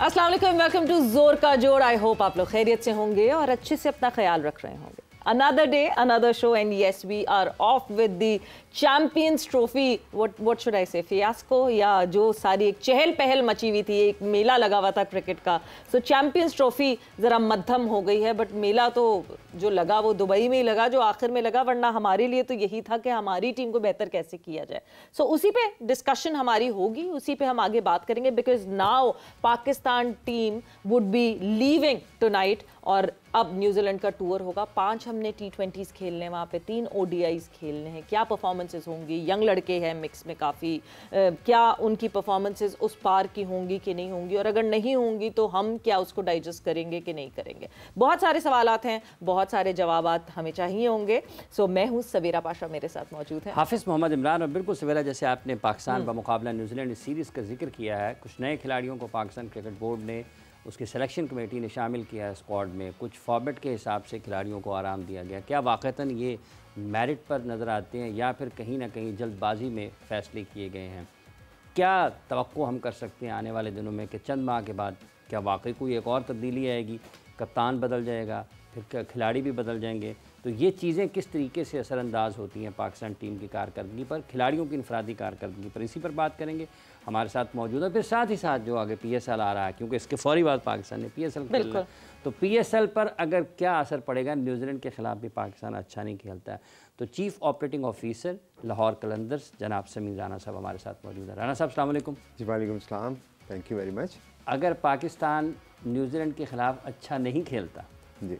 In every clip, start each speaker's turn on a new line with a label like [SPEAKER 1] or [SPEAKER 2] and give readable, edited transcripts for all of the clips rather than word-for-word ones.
[SPEAKER 1] अस्सलाम वालेकुम, welcome to जोर का जोड़। आई होप आप लोग खैरियत से होंगे और अच्छे से अपना ख्याल रख रहे होंगे। Another day, another show, and yes, we are off with the Champions Trophy. What should I say? Fiasco या जो सारी एक चहल पहल मची हुई थी, एक मेला लगा हुआ था क्रिकेट का। So Champions Trophy ज़रा मध्यम हो गई है, बट मेला तो जो लगा वो दुबई में ही लगा, जो आखिर में लगा, वरना हमारे लिए तो यही था कि हमारी टीम को बेहतर कैसे किया जाए। So उसी पे डिस्कशन हमारी होगी, उसी पे हम आगे बात करेंगे, because now Pakistan team would be leaving tonight और अब न्यूजीलैंड का टूर होगा। 5 हमने T20s खेलने हैं, वहाँ पे 3 ODIs खेलने हैं। क्या परफॉर्मेंसेस होंगी? यंग लड़के हैं मिक्स में काफ़ी, क्या उनकी परफॉर्मेंसेस उस पार की होंगी कि नहीं होंगी, और अगर नहीं होंगी तो हम क्या उसको डाइजेस्ट करेंगे कि नहीं करेंगे? बहुत सारे सवालात हैं, बहुत सारे जवाबात हमें चाहिए होंगे। सो मैं हूँ सवेरा पाशा, मेरे साथ मौजूद है
[SPEAKER 2] हाफिज़ मोहम्मद इमरान। और बिल्कुल सवेरा, जैसे आपने पाकिस्तान बमुकाबला न्यूजीलैंड इस सीरीज़ का जिक्र किया है, कुछ नए खिलाड़ियों को पाकिस्तान क्रिकेट बोर्ड ने, उसकी सिलेक्शन कमेटी ने शामिल किया है स्क्वाड में। कुछ फॉर्मेट के हिसाब से खिलाड़ियों को आराम दिया गया। क्या वाक़तन ये मेरिट पर नज़र आते हैं या फिर कहीं ना कहीं जल्दबाजी में फ़ैसले किए गए हैं? क्या तवक्को हम कर सकते हैं आने वाले दिनों में कि चंद माह के बाद क्या वाकई कोई एक और तब्दीली आएगी, कप्तान बदल जाएगा, फिर खिलाड़ी भी बदल जाएंगे? तो ये चीज़ें किस तरीके से असरअंदाज होती हैं पाकिस्तान टीम की कारकर्दगी पर, खिलाड़ियों की इनफरादी कारकर्दगी पर? इसी पर बात करेंगे। हमारे साथ मौजूद है, फिर साथ ही साथ जो आगे PSL आ रहा है, क्योंकि इसके फौरी बाद पाकिस्तान ने PSL खेलना, तो PSL पर अगर क्या असर पड़ेगा? न्यूजीलैंड के ख़िलाफ़ भी पाकिस्तान अच्छा नहीं खेलता है। तो chief operating officer Lahore Qalandars जनाब समीर राना साहब हमारे साथ मौजूद है। राना साहब अस्सलाम वालेकुम।
[SPEAKER 3] जी वालेकुम सलाम, थैंक यू वेरी मच।
[SPEAKER 2] अगर पाकिस्तान न्यूजीलैंड के ख़िलाफ़ अच्छा नहीं खेलता
[SPEAKER 3] जी,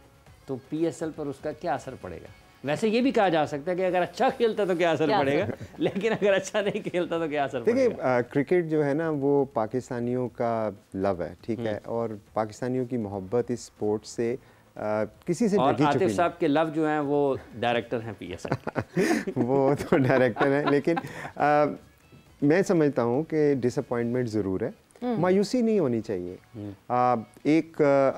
[SPEAKER 2] तो PSL पर उसका क्या असर पड़ेगा? वैसे ये भी कहा जा सकता है कि अगर अच्छा खेलता तो क्या असर पड़ेगा, लेकिन अगर अच्छा नहीं खेलता तो क्या असर पड़ेगा?
[SPEAKER 3] देखिए, क्रिकेट जो है ना वो पाकिस्तानियों का लव है, ठीक है, और पाकिस्तानियों की मोहब्बत इस स्पोर्ट से किसी से
[SPEAKER 2] और
[SPEAKER 3] ढकी
[SPEAKER 2] आतिफ
[SPEAKER 3] चुकी
[SPEAKER 2] साहब के लव जो हैं वो डायरेक्टर हैं PSL
[SPEAKER 3] वो तो डायरेक्टर है, लेकिन मैं समझता हूँ कि डिसअपॉइंटमेंट ज़रूर है, मायूसी नहीं होनी चाहिए।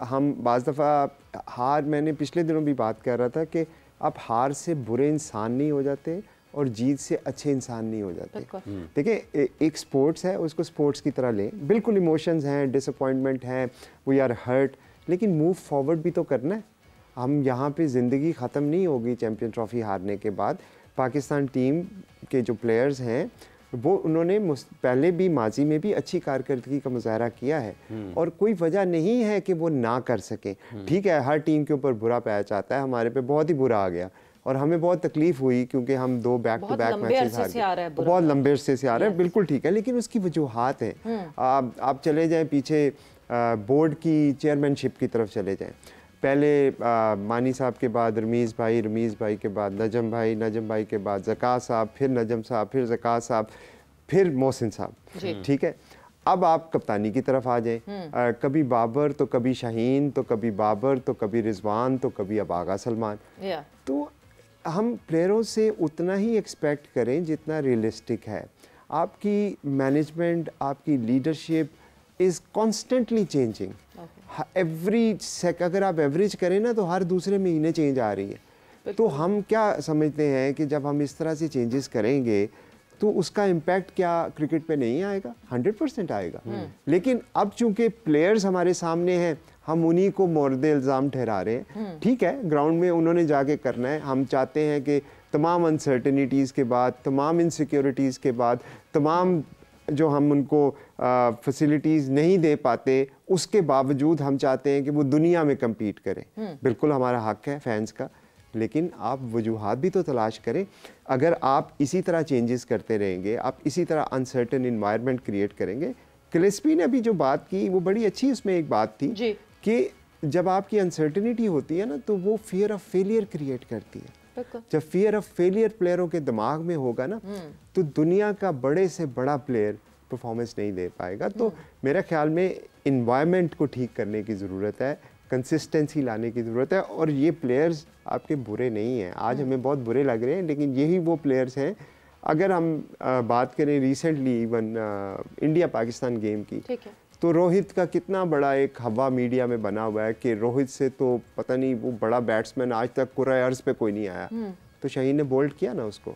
[SPEAKER 3] हम बाज़ दफ़ा हार, मैंने पिछले दिनों भी बात कर रहा था कि आप हार से बुरे इंसान नहीं हो जाते और जीत से अच्छे इंसान नहीं हो जाते। देखिए, एक स्पोर्ट्स है, उसको स्पोर्ट्स की तरह लें। बिल्कुल इमोशंस हैं, डिसअपॉइंटमेंट हैं, वी आर हर्ट, लेकिन मूव फॉरवर्ड भी तो करना है। हम यहाँ पे ज़िंदगी ख़त्म नहीं होगी चैम्पियन ट्रॉफ़ी हारने के बाद। पाकिस्तान टीम के जो प्लेयर्स हैं वो उन्होंने पहले भी माजी में भी अच्छी कारकर्दगी का मुजाहरा किया है और कोई वजह नहीं है कि वो ना कर सकें। ठीक है, हर टीम के ऊपर बुरा पैच आता है, हमारे पे बहुत ही बुरा आ गया और हमें बहुत तकलीफ हुई क्योंकि हम 2 बैक टू बैक मैचेस हार गए, बहुत लंबे अरसे से आ रहा है, बिल्कुल ठीक है, लेकिन उसकी वजूहात हैं। आप चले जाएँ पीछे बोर्ड की चेयरमैनशिप की तरफ चले जाएँ। पहले मानी साहब के बाद रमीज़ भाई के बाद नजम भाई के बाद ज़कात साहब, फिर नजम साहब, फिर ज़कात साहब, फिर मोहसिन साहब, ठीक है। अब आप कप्तानी की तरफ आ जाएं, कभी बाबर तो कभी शाहीन, तो कभी बाबर, तो कभी रिजवान, तो कभी अब आगा सलमान। तो हम प्लेयरों से उतना ही एक्सपेक्ट करें जितना रियलिस्टिक है। आपकी मैनेजमेंट, आपकी लीडरशिप इज़ कॉन्स्टेंटली चेंजिंग। अगर आप एवरेज करें ना तो हर दूसरे महीने चेंज आ रही है। तो हम क्या समझते हैं कि जब हम इस तरह से चेंजेस करेंगे तो उसका इम्पैक्ट क्या क्रिकेट पे नहीं आएगा? 100% आएगा। लेकिन अब चूंकि प्लेयर्स हमारे सामने हैं, हम उन्हीं को मोर्द इल्ज़ाम ठहरा रहे हैं। ठीक है, ग्राउंड में उन्होंने जाके करना है। हम चाहते हैं कि तमाम अनसर्टनिटीज़ के बाद, तमाम इनसिक्योरिटीज़ के बाद, तमाम जो हम उनको फैसिलिटीज़ नहीं दे पाते, उसके बावजूद हम चाहते हैं कि वो दुनिया में कम्पीट करें। बिल्कुल हमारा हक है फैंस का, लेकिन आप वजूहात भी तो तलाश करें। अगर आप इसी तरह चेंजेस करते रहेंगे, आप इसी तरह अनसर्टन इन्वायरमेंट क्रिएट करेंगे। गिलेस्पी ने अभी जो बात की वो बड़ी अच्छी, उसमें एक बात थी कि जब आपकी अनसर्टनिटी होती है ना तो वो फियर ऑफ फेलियर क्रिएट करती है। जब फियर ऑफ फेलियर प्लेयरों के दिमाग में होगा ना तो दुनिया का बड़े से बड़ा प्लेयर परफॉर्मेंस नहीं दे पाएगा। तो मेरे ख्याल में इन्वायरमेंट को ठीक करने की ज़रूरत है, कंसिस्टेंसी लाने की ज़रूरत है। और ये प्लेयर्स आपके बुरे नहीं हैं, आज हमें बहुत बुरे लग रहे हैं, लेकिन यही वो प्लेयर्स हैं। अगर हम बात करें recently even India Pakistan game की, तो रोहित का कितना बड़ा एक हवा मीडिया में बना हुआ है कि रोहित से तो पता नहीं वो बड़ा बैट्समैन आज तक कुर्रा अर्ज़ पे कोई नहीं आया। तो शाहीन ने बोल्ड किया ना उसको,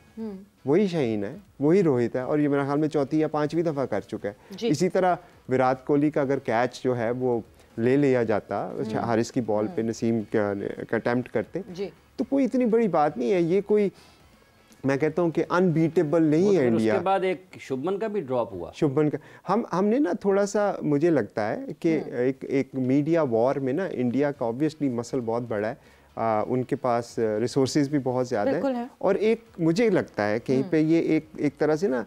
[SPEAKER 3] वही शाहीन है, वही रोहित है, और ये मेरा ख्याल में चौथी या पांचवी दफा कर चुका है। इसी तरह विराट कोहली का अगर कैच जो है वो ले लिया जाता हारिस की बॉल पे, नसीम का अटेम्प्ट करते, तो कोई इतनी बड़ी बात नहीं है। ये कोई, मैं कहता हूँ कि अनबीटेबल नहीं है इंडिया।
[SPEAKER 2] उसके बाद एक शुभमन का भी ड्रॉप हुआ।
[SPEAKER 3] शुभमन का हमने ना थोड़ा सा, मुझे लगता है कि एक मीडिया वॉर में ना इंडिया का ऑब्वियसली मसल बहुत बड़ा है, उनके पास रिसोर्सेज भी बहुत ज़्यादा है, और एक मुझे लगता है कहीं पे ये एक तरह से ना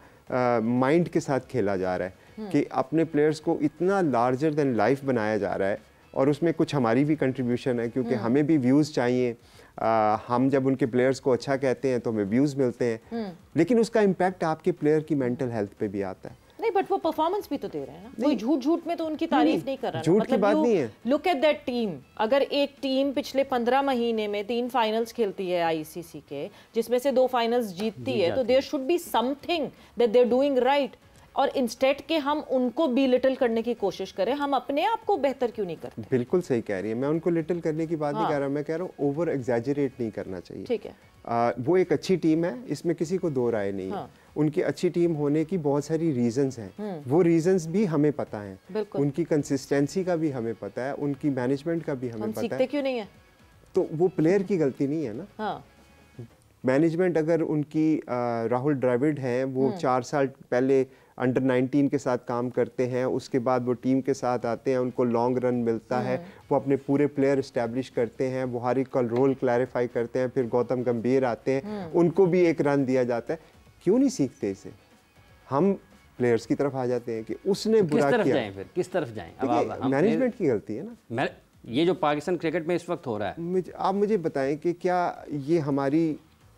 [SPEAKER 3] माइंड के साथ खेला जा रहा है कि अपने प्लेयर्स को इतना लार्जर देन लाइफ बनाया जा रहा है, और उसमें कुछ हमारी भी कंट्रीब्यूशन है, क्योंकि हमें भी व्यूज़ चाहिए। हम जब उनके प्लेयर्स को अच्छा कहते हैं तो हमें व्यूज़ मिलते हैं, लेकिन उसका इम्पैक्ट आपके प्लेयर की मेंटल हेल्थ पे भी आता है।
[SPEAKER 1] नहीं, बट वो परफॉर्मेंस भी तो दे रहे हैं ना, कोई झूठ में तो उनकी तारीफ नहीं कर रहा।
[SPEAKER 3] झूठ की बात नहीं है।
[SPEAKER 1] लुक एट दैट टीम, अगर एक टीम पिछले 15 महीने में 3 फाइनल्स खेलती है आईसीसी के, जिसमें से 2 फाइनल्स जीतती है, तो there should be something that they are doing right. और इंस्टेड के हम उनको बी लिटिल करने की कोशिश करें, हम अपने आप को बेहतर क्यों नहीं करते?
[SPEAKER 3] बिल्कुल सही कह रही है, मैं उनको लिटिल करने की बात नहीं कर रहा, मैं कह रहा हूँ ओवर एग्जैजरेट नहीं करना चाहिए।
[SPEAKER 1] ठीक है,
[SPEAKER 3] वो एक अच्छी टीम है, इसमें किसी को दो राय नहीं है। उनकी अच्छी टीम होने की बहुत सारी रीजंस हैं, वो रीजंस भी हमें पता है, उनकी कंसिस्टेंसी का भी हमें पता है, उनकी मैनेजमेंट का भी हमें पता है।
[SPEAKER 1] क्यों नहीं है?
[SPEAKER 3] तो वो प्लेयर की गलती नहीं है ना। मैनेजमेंट अगर उनकी राहुल द्रविड़ हैं, वो 4 साल पहले अंडर 19 के साथ काम करते हैं, उसके बाद वो टीम के साथ आते हैं, उनको लॉन्ग रन मिलता है, वो अपने पूरे प्लेयर इस्टेब्लिश करते हैं, बुहारी का रोल क्लैरिफाई करते हैं, फिर गौतम गंभीर आते हैं, उनको भी एक रन दिया जाता है। क्यों नहीं सीखते इसे? हम प्लेयर्स की तरफ आ जाते हैं कि उसने
[SPEAKER 2] तो
[SPEAKER 3] बुरा किया।
[SPEAKER 2] जाएं, फिर किस तरफ जाएं?
[SPEAKER 3] अब मैनेजमेंट की गलती है ना।
[SPEAKER 2] ये जो पाकिस्तान क्रिकेट में इस वक्त हो रहा है,
[SPEAKER 3] आप मुझे बताएं कि क्या ये हमारी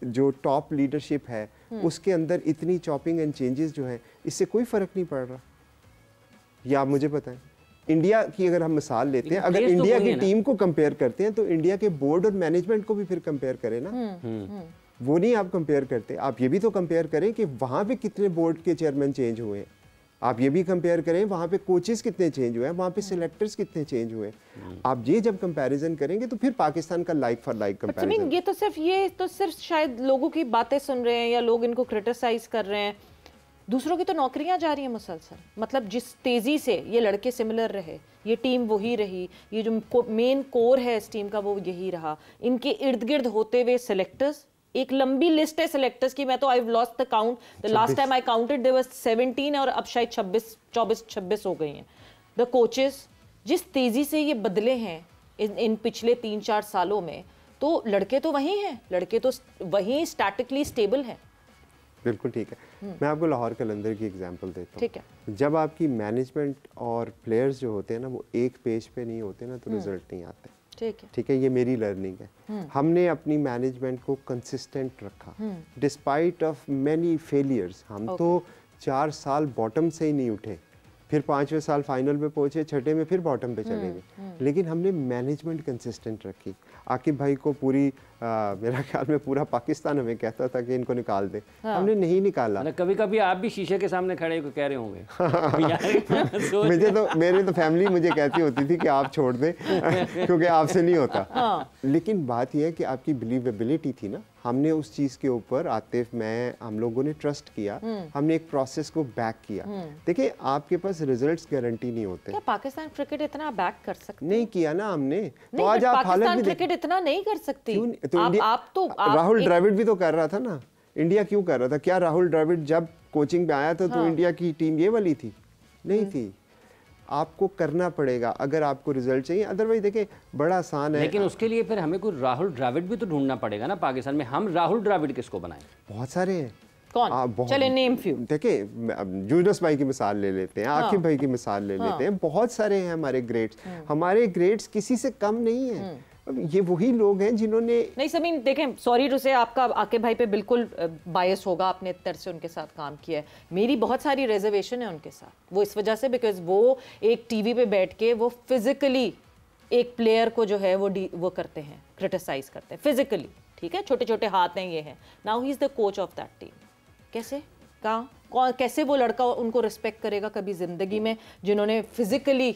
[SPEAKER 3] जो टॉप लीडरशिप है उसके अंदर इतनी चॉपिंग एंड चेंजेस जो हैं, इससे कोई फर्क नहीं पड़ रहा? या आप मुझे बताएं, इंडिया की अगर हम मिसाल लेते हैं, अगर इंडिया की टीम को कंपेयर करते हैं तो इंडिया के बोर्ड और मैनेजमेंट को भी फिर कंपेयर करें ना। वो नहीं आप कंपेयर करते, आप ये भी तो कंपेयर करें कि वहां पे कितने बोर्ड के चेयरमैन चेंज हुए, आप ये भी कंपेयर करें वहाँ पे कोचेस कितने चेंज हुए हैं, वहाँ पे सिलेक्टर्स कितने चेंज हुए। आप ये जब कंपैरिजन करेंगे तो फिर पाकिस्तान का लाइक फॉर लाइक कंपैरिजन।
[SPEAKER 1] ये तो सिर्फ शायद लोगों की बातें सुन रहे हैं या लोग इनको क्रिटिसाइज कर रहे हैं, दूसरों की तो नौकरियां जा रही हैं मुसलसल। मतलब जिस तेजी से ये लड़के सिमिलर रहे, ये टीम वही रही, ये जो मेन कोर है इस टीम का वो यही रहा, इनके इर्द गिर्द होते हुए सिलेक्टर्स, एक लंबी लिस्ट है सिलेक्टर्स की, मैं तो I lost the count, the last time I counted there was 17 और अब शायद 24-26 हो गई हैं। द कोचेस, जिस तेजी से ये बदले हैं इन पिछले 3-4 सालों में, तो लड़के तो वही हैं, लड़के तो वही स्टैटिकली स्टेबल हैं।
[SPEAKER 3] बिल्कुल ठीक है। मैं आपको लाहौर कलंदर की एग्जांपल देता हूँ।
[SPEAKER 1] ठीक है।
[SPEAKER 3] जब आपकी मैनेजमेंट और प्लेयर्स जो होते हैं ना वो एक पेज पे नहीं होते ना तो रिजल्ट नहीं आते। ठीक है, ये मेरी लर्निंग है। हमने अपनी मैनेजमेंट को कंसिस्टेंट रखा डिस्पाइट ऑफ मैनी फेलियर्स। हम तो 4 साल बॉटम से ही नहीं उठे, फिर 5वें साल फाइनल में पहुंचे, 6ठे में फिर बॉटम पे चले गए, लेकिन हमने मैनेजमेंट कंसिस्टेंट रखी। आकिब भाई को पूरी मेरा ख्याल में पूरा पाकिस्तान हमें कहता था कि इनको निकाल दे, हमने नहीं निकाला।
[SPEAKER 2] कभी कभी आप भी शीशे के सामने खड़े होकर कह रहे होंगे
[SPEAKER 3] मेरे तो फैमिली मुझे कहती होती थी कि आप छोड़ दें क्योंकि आपसे नहीं होता। लेकिन बात यह है कि आपकी बिलीवेबिलिटी थी ना, हमने उस चीज़ के ऊपर, आतिफ, मैं, हम लोगों ने ट्रस्ट किया, हमने एक प्रोसेस को बैक किया। देखिए आपके पास रिजल्ट्स गारंटी नहीं होते।
[SPEAKER 1] क्या पाकिस्तान क्रिकेट इतना बैक कर सकती?
[SPEAKER 3] नहीं किया ना हमने, तो आज आप हालत
[SPEAKER 1] क्रिकेट इतना नहीं कर सकती।
[SPEAKER 3] तो राहुल द्रविड़ भी तो कर रहा था ना, इंडिया क्यों कर रहा था? क्या राहुल द्रविड़ जब कोचिंग पे आया था तो इंडिया की टीम ये वाली थी? नहीं थी। आपको करना पड़ेगा अगर आपको रिजल्ट चाहिए, अदरवाइज देखिए बड़ा आसान है।
[SPEAKER 2] लेकिन उसके लिए फिर हमें कोई राहुल द्रविड़ भी तो ढूंढना पड़ेगा ना पाकिस्तान में। हम राहुल द्रविड़ किसको बनाएं?
[SPEAKER 3] बहुत सारे हैं।
[SPEAKER 1] कौन? चले नेम फ्यू।
[SPEAKER 3] देखिए जूनस भाई की मिसाल ले लेते हैं, आकिब भाई की मिसाल ले लेते हैं, बहुत सारे हैं हमारे ग्रेड्स। हमारे ग्रेड्स किसी से कम नहीं है। ये वही लोग हैं जिन्होंने,
[SPEAKER 1] नहीं समीन देखें, सॉरी टू से आपका आकिब भाई पे बिल्कुल बायस होगा, आपने इतने से उनके साथ काम किया है। मेरी बहुत सारी रिजर्वेशन है उनके साथ, वो इस वजह से बिकॉज वो एक टीवी पे बैठ के वो फिजिकली एक प्लेयर को जो है वो करते हैं, क्रिटिसाइज करते हैं फिजिकली। ठीक है, छोटे छोटे हाथ हैं, ये हैं। Now he is the coach of that team. कैसे, कहाँ, कैसे वो लड़का उनको रिस्पेक्ट करेगा कभी जिंदगी में, जिन्होंने फिजिकली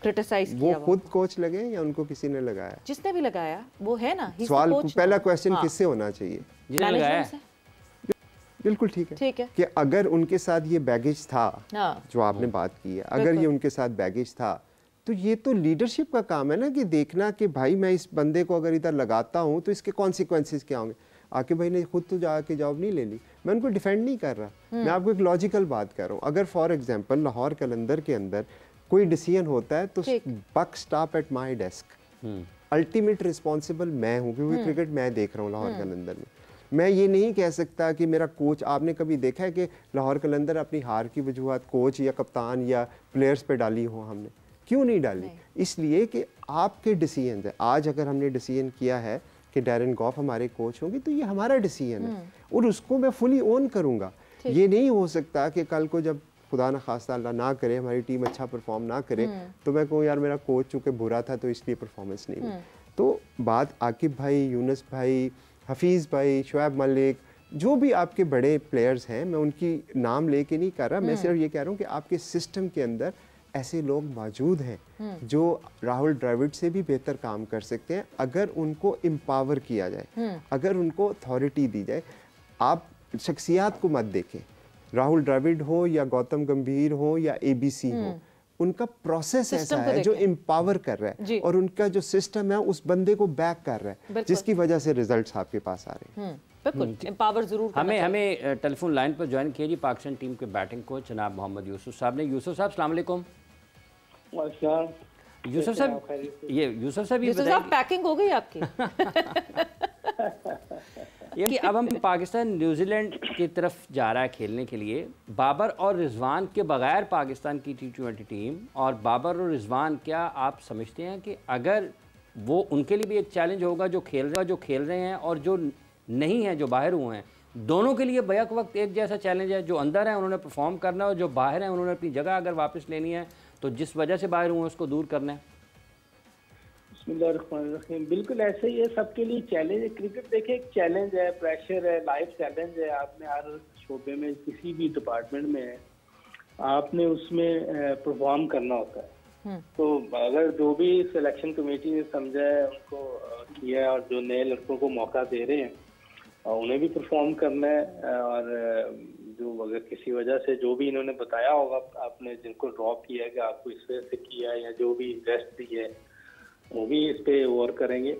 [SPEAKER 1] क्रिटिसाइज
[SPEAKER 3] वो
[SPEAKER 1] किया।
[SPEAKER 3] खुद कोच लगे या उनको किसी ने लगाया?
[SPEAKER 1] जिसने भी लगाया वो है ना,
[SPEAKER 3] सवाल पहला क्वेश्चन किससे होना चाहिए?
[SPEAKER 2] जिन्हें लगाया है।
[SPEAKER 3] बिल्कुल ठीक है
[SPEAKER 1] ठीक है
[SPEAKER 3] कि अगर उनके साथ ये बैगेज था,
[SPEAKER 1] हाँ।
[SPEAKER 3] जो आपने बात की है, अगर ये उनके साथ बैगेज था, तो ये तो लीडरशिप का काम है ना कि देखना कि भाई मैं इस बंदे को अगर इधर लगाता हूँ तो इसके कॉन्सिक्वेंसेस क्या होंगे। आकिब भाई ने खुद तो जाके जॉब नहीं ले ली, मैं उनको डिफेंड नहीं कर रहा, मैं आपको एक लॉजिकल बात कर रहा हूँ। अगर फॉर एग्जांपल लाहौर कलंदर के अंदर कोई डिसीजन होता है तो buck stop at my desk, ultimate responsible मैं हूँ क्योंकि क्रिकेट मैं देख रहा हूँ लाहौर कलंदर में। मैं ये नहीं कह सकता कि मेरा कोच, आपने कभी देखा है कि लाहौर कलंदर अपनी हार की वजूहत कोच या कप्तान या प्लेयर्स पे डाली हो? हमने क्यों नहीं डाली? इसलिए कि आपके डिसीजन है। आज अगर हमने डिसीजन किया है कि डैरेन गॉफ हमारे कोच होंगे तो ये हमारा डिसीजन है और उसको मैं फुली ओन करूंगा। ये नहीं हो सकता कि कल को जब खुदा न खास्ता अल्लाह ना करे हमारी टीम अच्छा परफॉर्म ना करे तो मैं कहूँ यार मेरा कोच चूँकि बुरा था तो इसलिए परफॉर्मेंस नहीं हुई। तो बात आकिब भाई, यूनुस भाई, हफीज़ भाई, शुएब मलिक, जो भी आपके बड़े प्लेयर्स हैं, मैं उनकी नाम लेके नहीं कर रहा, मैं सिर्फ ये कह रहा हूँ कि आपके सिस्टम के अंदर ऐसे लोग मौजूद हैं जो राहुल द्रविड़ से भी बेहतर काम कर सकते हैं अगर उनको एम्पावर किया जाए, अगर उनको अथॉरिटी दी जाए। आप शख्सियात को मत देखें, राहुल द्रविड़ हो या गौतम गंभीर हो या ABC हो, उनका प्रोसेस ऐसा है जो एम्पावर कर रहा है और उनका जो सिस्टम है उस बंदे को बैक कर रहा है जिसकी वजह से रिजल्ट्स आपके पास आ रहे हैं।
[SPEAKER 1] बिल्कुल एम्पावर जरूर
[SPEAKER 2] हमें टेलीफोन लाइन पर ज्वाइन किया जी पाकिस्तान टीम के बैटिंग कोच जनाब मोहम्मद यूसुफ साहब ने। यूसुफ साहब अस्सलाम वालेकुम। यूसुफ साहब
[SPEAKER 1] पैकिंग हो गई आपकी?
[SPEAKER 2] ये कि अब हम पाकिस्तान न्यूजीलैंड की तरफ जा रहा है खेलने के लिए। बाबर और रिजवान के बगैर पाकिस्तान की T20 टीम, और बाबर और रिजवान, क्या आप समझते हैं कि अगर वो उनके लिए भी एक चैलेंज होगा जो खेल रहे हैं और जो नहीं है, जो बाहर हुए हैं, दोनों के लिए बैक वक्त एक जैसा चैलेंज है? जो अंदर है उन्होंने परफॉर्म करना है और जो बाहर है उन्होंने अपनी जगह अगर वापस लेनी है तो जिस वजह से बाहर हुए हैं उसको दूर करना है।
[SPEAKER 4] बिल्कुल ऐसे ही है, सबके लिए चैलेंज है। क्रिकेट देखिए एक चैलेंज है, प्रेशर है, लाइफ चैलेंज है। आपने हर शोबे में, किसी भी डिपार्टमेंट में आपने उसमें परफॉर्म करना होता है। तो अगर जो भी सिलेक्शन कमेटी ने समझा है उनको किया है, और जो नए लड़कों को मौका दे रहे हैं उन्हें भी परफॉर्म करना है। और जो अगर किसी वजह से जो भी इन्होंने बताया होगा आपने, जिनको ड्रॉप किया है कि आपको इस वजह से किया है या जो भी रेस्ट दी है, वो भी इस पे वर्क करेंगे।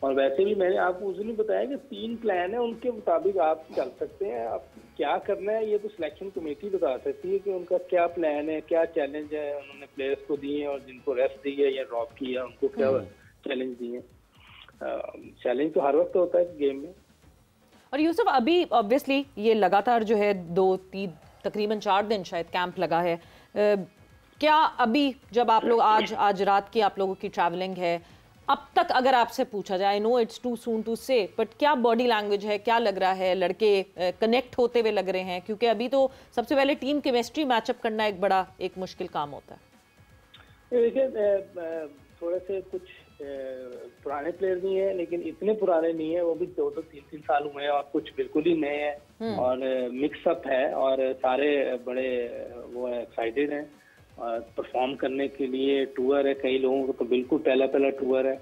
[SPEAKER 4] और वैसे भी मैंने आपको उस दिन बताया कि 3 प्लान है, उनके मुताबिक आप चल सकते हैं। आप क्या करना है ये तो सिलेक्शन कमेटी बता सकती है कि उनका क्या प्लान है, क्या चैलेंज है उन्होंने प्लेयर्स को दिए हैं, और जिनको रेस्ट दी है या ड्रॉप किया उनको क्या चैलेंज दिए हैं। चैलेंज तो हर वक्त होता है गेम में।
[SPEAKER 1] और यूसुफ, अभी ऑब्वियसली ये लगातार जो है 2-3 तकरीबन 4 दिन शायद कैंप लगा है। क्या अभी जब आप लोग आज रात की आप लोगों की ट्रैवलिंग है, अब तक अगर आपसे पूछा जाए, I know it's too soon to say, but क्या बॉडी लैंग्वेज है, क्या लग रहा है, लड़के कनेक्ट होते हुए लग रहे हैं? क्योंकि अभी तो सबसे पहले टीम केमिस्ट्री मैचअप करना एक मुश्किल काम होता है।
[SPEAKER 4] देखिए थोड़े से कुछ पुराने प्लेयर नहीं है, लेकिन इतने पुराने नहीं है, वो भी 2-3 साल हुए हैं, और कुछ बिल्कुल ही नए हैं और मिक्सअप है, और सारे बड़े वो एक्साइटेड हैं परफॉर्म करने के लिए। टूर है कई लोगों को, तो बिल्कुल पहला टूर है।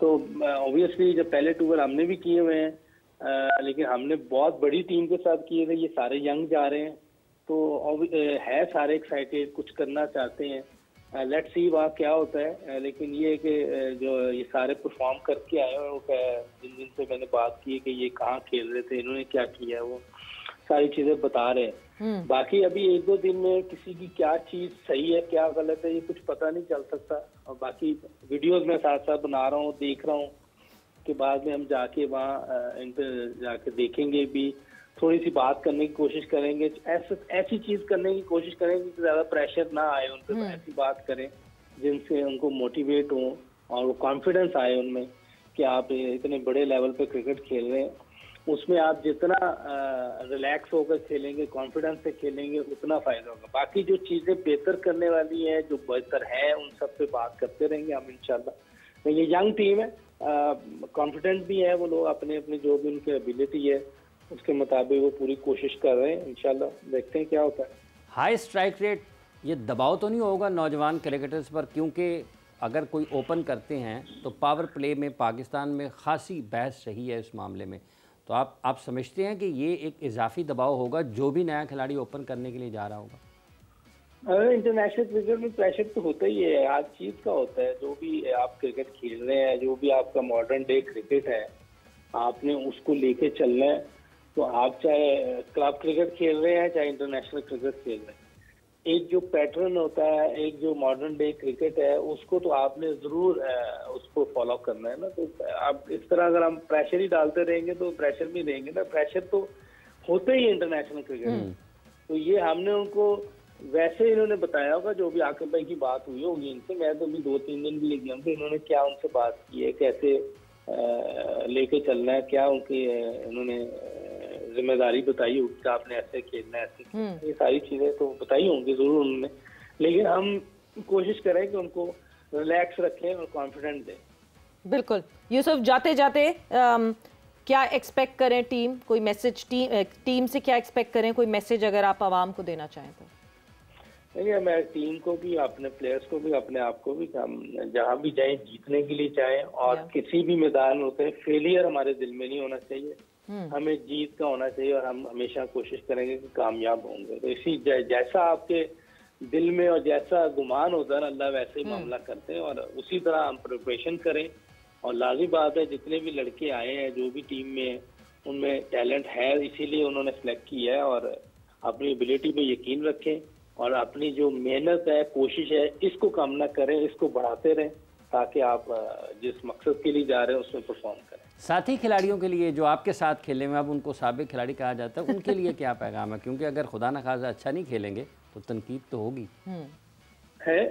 [SPEAKER 4] तो ऑब्वियसली जब पहले टूर हमने भी किए हुए हैं, लेकिन हमने बहुत बड़ी टीम के साथ किए थे। ये सारे यंग जा रहे हैं, तो है सारे एक्साइटेड, कुछ करना चाहते हैं। लेट्स सी वहाँ क्या होता है। लेकिन ये कि जो ये सारे परफॉर्म करके आए हैं, जिनसे मैंने बात की कि ये कहाँ खेल रहे थे, इन्होंने क्या किया है, वो सारी चीजें बता रहे हैं। बाकी अभी 1-2 दिन में किसी की क्या चीज सही है क्या गलत है ये कुछ पता नहीं चल सकता। और बाकी वीडियोस में साथ साथ बना रहा हूँ, देख रहा हूँ कि बाद में हम जाके वहाँ इन पे जाके देखेंगे भी, थोड़ी सी बात करने की कोशिश करेंगे, ऐसी चीज करने की कोशिश करेंगे कि ज्यादा प्रेशर ना आए उन पर। ऐसी बात करें जिनसे उनको मोटिवेट हो और वो कॉन्फिडेंस आए उनमें कि आप इतने बड़े लेवल पे क्रिकेट खेल रहे हैं। उसमें आप जितना रिलैक्स होकर खेलेंगे, कॉन्फिडेंस से खेलेंगे, उतना फायदा होगा। बाकी जो चीजें बेहतर करने वाली हैं, जो बेहतर है, उन सब पे बात करते रहेंगे हम इंशाल्लाह। ये यंग टीम है, कॉन्फिडेंट भी है वो लोग, अपने अपने जो भी उनकी एबिलिटी है उसके मुताबिक वो पूरी कोशिश कर रहे हैं। इंशाल्लाह देखते हैं क्या होता है।
[SPEAKER 2] हाई स्ट्राइक रेट ये दबाव तो नहीं होगा नौजवान क्रिकेटर्स पर, क्योंकि अगर कोई ओपन करते हैं तो पावर प्ले में पाकिस्तान में खासी बहस रही है इस मामले में, तो आप समझते हैं कि ये एक इजाफी दबाव होगा जो भी नया खिलाड़ी ओपन करने के लिए जा रहा होगा?
[SPEAKER 4] इंटरनेशनल क्रिकेट में प्रेशर तो होता ही है, हर चीज का होता है। जो भी आप क्रिकेट खेल रहे हैं, जो भी आपका मॉडर्न डे क्रिकेट है, आपने उसको लेके चलना है। तो आप चाहे क्लब क्रिकेट खेल रहे हैं, चाहे इंटरनेशनल क्रिकेट खेल रहे हैं, एक जो पैटर्न होता है, एक जो मॉडर्न डे क्रिकेट है, उसको तो आपने जरूर उसको फॉलो करना है ना। तो आप इस तरह अगर हम प्रेशर ही डालते रहेंगे तो प्रेशर में रहेंगे ना, प्रेशर तो होते ही इंटरनेशनल क्रिकेट में। तो ये हमने उनको वैसे इन्होंने बताया होगा, जो भी आकिब भाई की बात हुई होगी इनसे, मैं तो अभी 2-3 दिन भी लेके गया, इन्होंने क्या उनसे बात की है, कैसे लेके चलना है, क्या उनकी इन्होंने जिम्मेदारी बताई होगी कि आपने ऐसे खेलना है, ऐसे खेलना है, ये सारी चीजें तो बताई होंगी जरूर उन्होंने। लेकिन हम कोशिश करें कि उनको रिलैक्स रखें और कॉन्फिडेंट दें।
[SPEAKER 1] बिल्कुल। यूसुफ, जाते जाते क्या एक्सपेक्ट करें टीम, कोई मैसेज टीम से क्या एक्सपेक्ट करें, कोई मैसेज अगर आप आवाम को देना चाहें तो?
[SPEAKER 4] नहीं, मैं टीम को भी, अपने प्लेयर्स को भी, अपने आप को भी, हम जहाँ भी जाएं जीतने के लिए चाहें, और किसी भी मैदान में होते हैं फेलियर हमारे दिल में नहीं होना चाहिए, हमें जीत का होना चाहिए, और हम हमेशा कोशिश करेंगे कि कामयाब होंगे। तो इसी जैसा आपके दिल में और जैसा गुमान होता है ना, अल्लाह वैसे ही मामला करते हैं, और उसी तरह हम प्रिपरेशन करें। और लाज़मी बात है, जितने भी लड़के आए हैं जो भी टीम में, उनमें टैलेंट है, इसीलिए उन्होंने सेलेक्ट किया है, और अपनी एबिलिटी पे यकीन रखें, और अपनी जो मेहनत है, कोशिश है, इसको कम ना करें, इसको बढ़ाते रहें, ताकि आप जिस मकसद के लिए जा रहे हैं उसमें परफॉर्म करें।
[SPEAKER 2] साथी खिलाड़ियों के लिए जो आपके साथ खेले में, अब उनको साबिक खिलाड़ी कहा जाता है, उनके लिए क्या पैगाम है? क्योंकि अगर खुदा न खासा अच्छा नहीं खेलेंगे तो तनकीद तो होगी
[SPEAKER 4] है।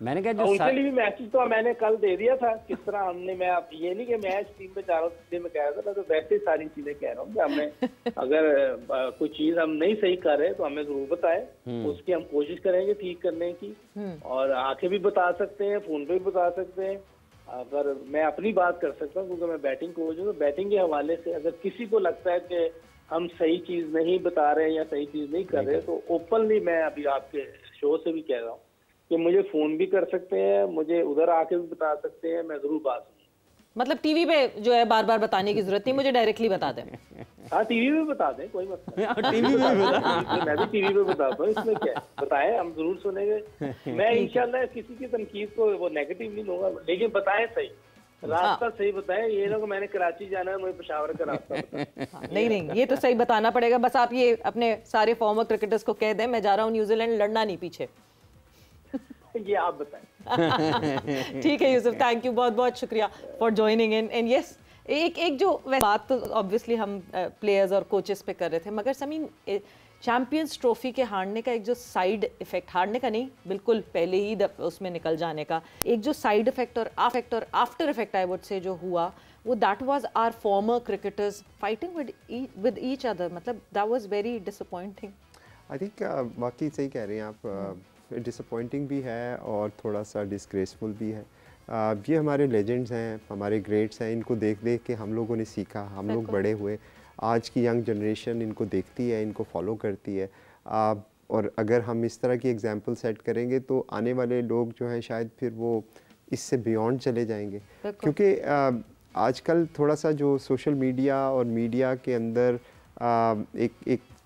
[SPEAKER 2] मैंने कहा
[SPEAKER 4] उनके लिए भी मैसेज तो मैंने कल दे दिया था, किस तरह हमने, मैं अब ये नहीं कि मैच टीम पे चारों दिन में कह रहा था, मैं तो वैसे सारी चीजें कह रहा हूँ कि हमें अगर कोई चीज हम नहीं सही कर रहे तो हमें जरूर बताए, उसकी हम कोशिश करेंगे ठीक करने की, और आके भी बता सकते हैं, फोन पे भी बता सकते हैं। अगर मैं अपनी बात कर सकता हूँ, क्योंकि मैं बैटिंग कोच हूँ, तो बैटिंग के हवाले से अगर किसी को लगता है कि हम सही चीज नहीं बता रहे हैं या सही चीज नहीं कर रहे, तो ओपनली मैं अभी आपके शो से भी कह रहा हूँ कि मुझे फोन भी कर सकते हैं, मुझे उधर आके भी बता सकते हैं, मैं जरूर बात।
[SPEAKER 1] मतलब टीवी पे जो है बार बार बताने की जरूरत नहीं, मुझे डायरेक्टली बता दें।
[SPEAKER 4] हाँ, टीवी पे बता दें, कोई मसला नहीं। टीवी पे बता, मैं भी टीवी पे बताता हूँ, इसमें क्या है, बताएं, हम जरूर सुनेंगे। मैं इंशाल्लाह किसी की तनकीद को वो नेगेटिव नहीं लूंगा, लेकिन बताएं सही, रास्ता सही बताएं। ये ना मैंने कराची जाना है, मुझे पेशावर का रास्ता
[SPEAKER 1] नहीं, ये तो सही बताना पड़ेगा। बस आप ये अपने सारे फॉर्मर क्रिकेटर्स को कह दें, मैं जा रहा हूँ न्यूजीलैंड, लड़ना नहीं पीछे।
[SPEAKER 4] ये आप बताएं।
[SPEAKER 1] ठीक है यूसुफ, थैंक यू, बहुत बहुत शुक्रिया for joining in. And yes, एक जो बात तो ऑब्वियसली हम प्लेयर्स और कोचेस पे कर रहे थे, मगर समीन, चैंपियंस ट्रॉफी के हारने का एक जो साइड इफेक्ट, हारने का नहीं, बिल्कुल पहले ही उसमें निकल जाने का एक जो साइड इफेक्ट और after effect I would say जो हुआ, वो that was our former cricketers fighting with each other. मतलब that was very disappointing.
[SPEAKER 3] I think बाकी सही कह रहे हैं आप, डिसअपॉइंटिंग भी है और थोड़ा सा डिस्ग्रेसफुल भी है। ये हमारे लेजेंड्स हैं, हमारे ग्रेट्स हैं, इनको देख देख के हम लोगों ने सीखा, हम लोग बड़े हुए। आज की यंग जनरेशन इनको देखती है, इनको फॉलो करती है, और अगर हम इस तरह की एग्जांपल सेट करेंगे तो आने वाले लोग जो हैं शायद फिर वो इससे बियॉन्ड चले जाएंगे। क्योंकि आजकल थोड़ा सा जो सोशल मीडिया और मीडिया के अंदर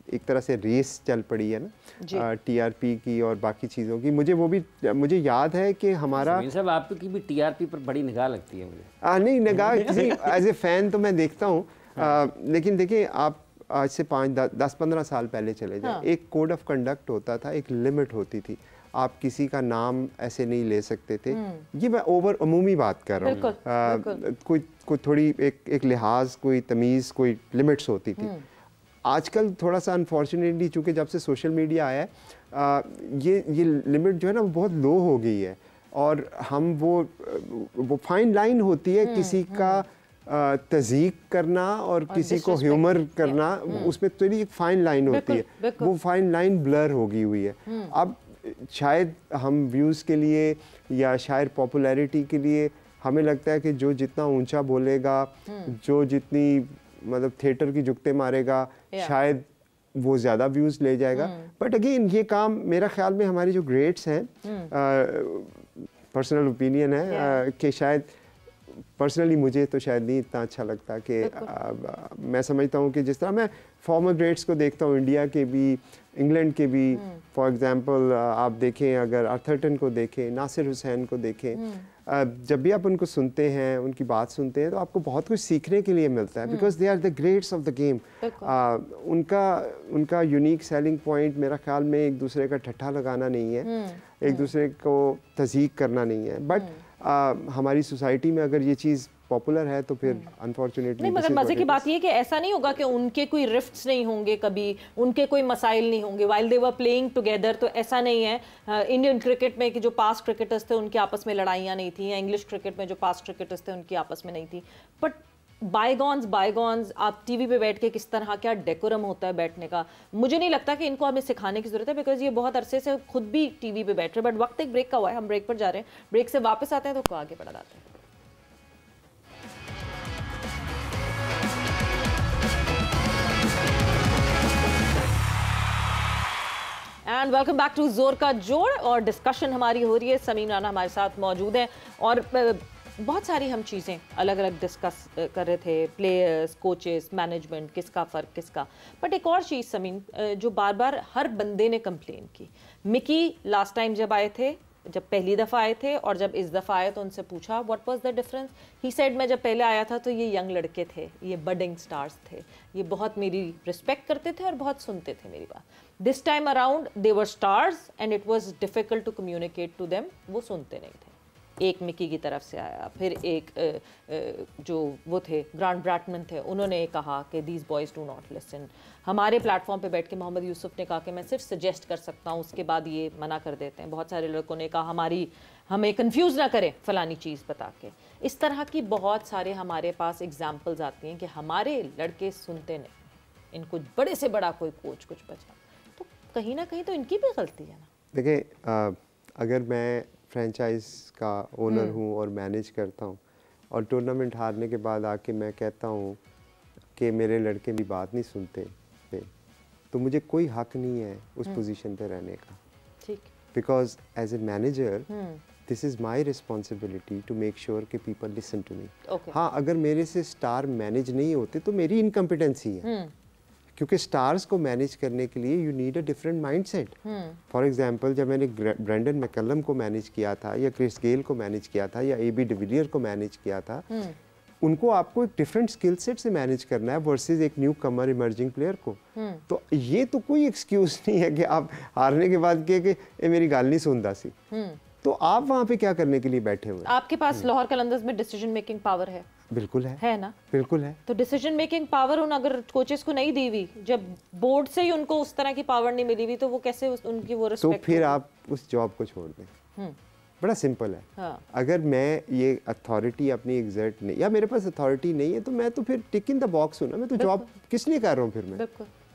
[SPEAKER 3] एक तरह से रेस चल पड़ी है ना, टीआरपी की और बाकी चीज़ों की। मुझे याद है कि हमारा
[SPEAKER 2] सब आपकी भी टीआरपी पर बड़ी निगाह लगती है मुझे।
[SPEAKER 3] नहीं, निगाह किसी एज ए फ़ैन तो मैं देखता हूँ, लेकिन देखिए आप आज से 5-10-15 साल पहले चले जाएं, एक कोड ऑफ कंडक्ट होता था, एक लिमिट होती थी, आप किसी का नाम ऐसे नहीं ले सकते थे। ये मैं अमूमी बात कर रहा हूँ, कोई थोड़ी एक लिहाज, कोई तमीज़, कोई लिमिट्स होती थी। आजकल थोड़ा सा अनफॉर्चुनेटली चूँकि जब से सोशल मीडिया आया है, ये लिमिट जो है ना बहुत लो हो गई है, और हम वो फाइन लाइन होती है किसी का तज़ीक करना और किसी को ह्यूमर करना, उसमें तो एक फाइन लाइन होती है, वो फाइन लाइन ब्लर हो गई हुई है। अब शायद हम व्यूज़ के लिए या शायद पॉपुलैरिटी के लिए हमें लगता है कि जो जितना ऊंचा बोलेगा, जो जितनी मतलब थिएटर की जुगते मारेगा, शायद वो ज़्यादा व्यूज़ ले जाएगा। बट अगेन ये काम मेरा ख्याल में हमारी जो ग्रेड्स हैं, पर्सनल ओपिनियन है कि शायद पर्सनली मुझे तो शायद नहीं इतना अच्छा लगता कि मैं समझता हूँ कि जिस तरह मैं फॉर्मर ग्रेड्स को देखता हूँ, इंडिया के भी, इंग्लैंड के भी, फॉर एग्जांपल आप देखें, अगर अर्थरटन को देखें, नासिर हुसैन को देखें, जब भी आप उनको सुनते हैं, उनकी बात सुनते हैं, तो आपको बहुत कुछ सीखने के लिए मिलता है, because they are the greats of the game. उनका यूनिक सेलिंग पॉइंट मेरा ख्याल में एक दूसरे का ठट्ठा लगाना नहीं है, एक दूसरे को तज़ीक करना नहीं है, बट हमारी सोसाइटी में अगर ये चीज़ पॉपुलर है तो फिर अनफॉर्चुनेटली
[SPEAKER 1] नहीं, मगर मजे की बात ये है कि ऐसा नहीं होगा कि उनके कोई रिफ्ट्स नहीं होंगे, कभी उनके कोई मसाइल नहीं होंगे while they were playing together. तो ऐसा नहीं है इंडियन क्रिकेट में कि जो पास्ट क्रिकेटर्स थे उनके आपस में लड़ाइयाँ नहीं थी, या इंग्लिश क्रिकेट में जो पास्ट क्रिकेटर्स थे उनकी आपस में नहीं थी। बट बायगॉन्स, आप टीवी पे बैठ के किस तरह क्या डेकोरम होता है बैठने का, मुझे नहीं लगता कि इनको हमें सिखाने की जरूरत है, बिकॉज ये बहुत अरसे से खुद भी टीवी पे बैठ रहे हैं। बट वक्त एक ब्रेक का हुआ है, हम ब्रेक पर जा रहे हैं, ब्रेक से वापस आते हैं तो आगे बढ़ा जाते हैं। एंड वेलकम बैक टू जोर का जोड़, और डिस्कशन हमारी हो रही है। समीम राना हमारे साथ मौजूद हैं और बहुत सारी हम चीज़ें अलग अलग डिस्कस कर रहे थे, प्लेयर्स, कोचेस, मैनेजमेंट, किसका फ़र्क किसका। बट एक और चीज़ समीम जो बार बार हर बंदे ने कंप्लेन की, मिकी लास्ट टाइम जब आए थे, जब पहली दफ़ा आए थे और जब इस दफ़ा आए तो उनसे पूछा what was the difference. He said मैं जब पहले आया था तो ये यंग लड़के थे, ये बडिंग स्टार्स थे, ये बहुत मेरी रिस्पेक्ट करते थे और बहुत सुनते थे मेरी बात। This time around they were stars and it was difficult to communicate to them, वो सुनते नहीं थे। एक मिकी की तरफ से आया, फिर एक जो वो थे ग्रांट ब्रैटमैन थे, उन्होंने कहा कि these boys do not listen. हमारे प्लेटफॉर्म पे बैठ के मोहम्मद यूसुफ ने कहा कि मैं सिर्फ सजेस्ट कर सकता हूँ, उसके बाद ये मना कर देते हैं। बहुत सारे लड़कों ने कहा हमें कंफ्यूज ना करें फलानी चीज़ बता के। इस तरह की बहुत सारे हमारे पास एग्जाम्पल्स आती हैं कि हमारे लड़के सुनते नहीं, इनको बड़े से बड़ा कोई कोच कुछ बचा, तो कहीं ना कहीं तो इनकी भी गलती है ना।
[SPEAKER 3] देखिए, अगर मैं फ्रेंचाइज का ओनर हूँ और मैनेज करता हूँ और टूर्नामेंट हारने के बाद आके मैं कहता हूँ कि मेरे लड़के भी बात नहीं सुनते थे, तो मुझे कोई हक नहीं है उस पोजीशन पे रहने का।
[SPEAKER 1] ठीक,
[SPEAKER 3] because as a manager this is my responsibility to make sure कि पीपल लिसन टू मी। हाँ, अगर मेरे से स्टार मैनेज नहीं होते तो मेरी इनकम्पिटेंसी है, क्योंकि स्टार्स को मैनेज करने के लिए you need a different mindset. For example, जब मैंने ब्रेंडन मैकलम को मैनेज किया था, या क्रिस गेल को मैनेज किया था, या एबी डिविलियर को मैनेज किया था, उनको आपको एक डिफरेंट स्किल सेट से मैनेज करना है वर्सेस एक न्यू कमर इमर्जिंग प्लेयर को। तो ये तो कोई एक्सक्यूज नहीं है कि आप हारने के बाद कहे कि ये मेरी गाल नहीं सुनता सी। तो आप वहाँ पे क्या करने के लिए बैठे हुए?
[SPEAKER 1] आपके पास लाहौर कलंदर्स में डिसीजन मेकिंग पावर है?
[SPEAKER 3] बिल्कुल है
[SPEAKER 1] ना?
[SPEAKER 3] बिल्कुल है।
[SPEAKER 1] तो डिसीजन मेकिंग पावर उन अगर कोचेस को नहीं दी हुई, जब बोर्ड से ही उनको उस तरह की पावर नहीं मिली हुई, तो वो कैसे उनकी वो रिस्पेक्ट?
[SPEAKER 3] तो फिर आप उस जॉब को छोड़ दें। बड़ा सिंपल है।
[SPEAKER 1] हाँ।
[SPEAKER 3] अगर मैं ये अथॉरिटी अपनी एग्जर्ट नहीं, या मेरे पास अथॉरिटी नहीं है, तो मैं तो फिर टिक इन द बॉक्स हूँ ना। मैं तो जॉब किस लिए कर रहा हूँ फिर मैं?